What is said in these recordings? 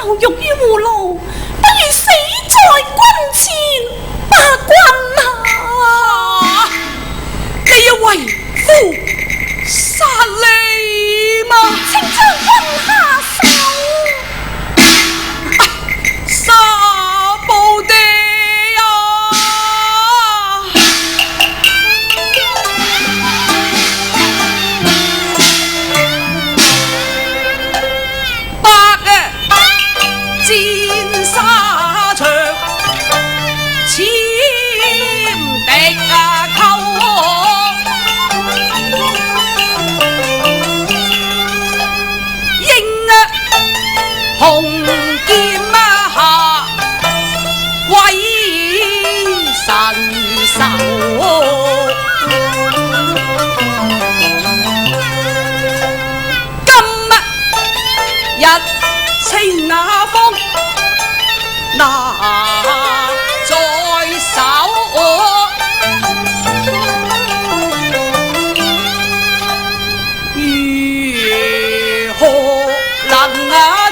受辱於胡奴，不如死在軍前，把軍啊！你要為夫殺你嗎？請將軍下手。沙布地啊！白戰沙場，千敵寇，英紅劍下威神手。今日青雅風拿在手，如何能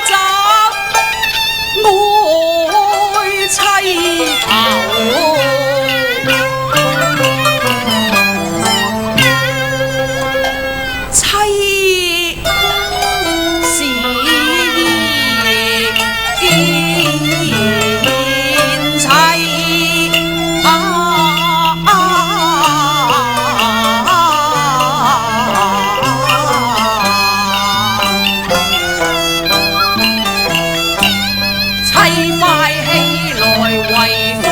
斬愛妻頭？妻是賢妻妻快起來為夫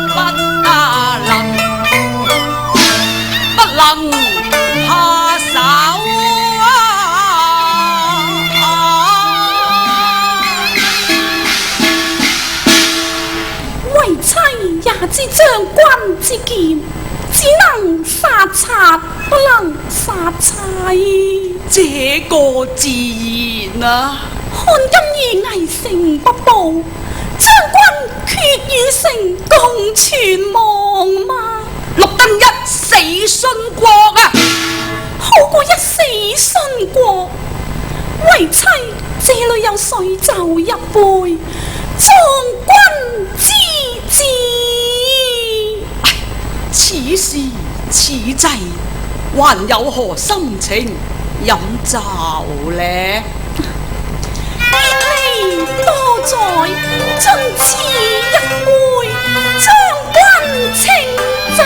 不能下手為妻也知將軍之劍，只能殺賊，不能殺妻。這個自然啊！看今日危城不保，將軍決與城共存亡嗎？綠燈一死殉國啊！好過一死殉國。為妻這裏有水酒一杯，從軍之旨。此時此際，還有何心情飲酒呢？見你多在，盡此一杯，將軍清酒。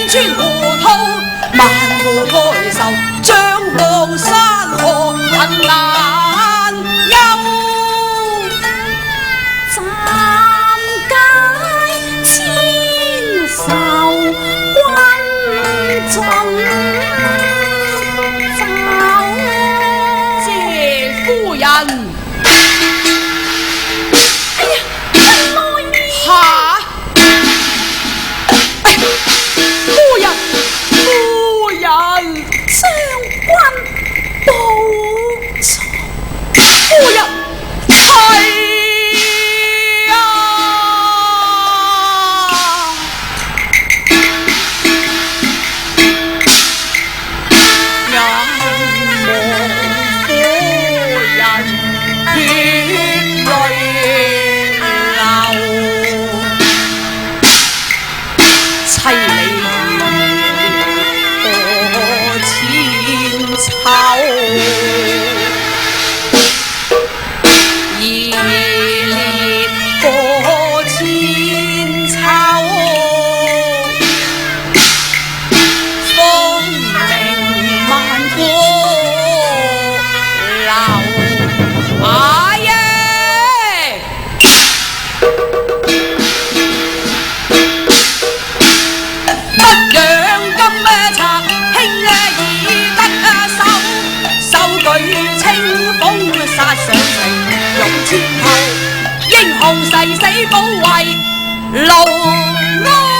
千川糊塗，萬戶抬愁，張望山河很難休。暫解千愁君盡走。謝夫人。吓！夫人，夫人，將軍報錯，夫人，係啊！眼望夫人血淚流。凄厲過千秋，熱烈過千秋，風鳴萬古流。阿爺，不養金賊，兄已得手，手舉清風殺上城，勇千頭，英雄誓死保衛盧安。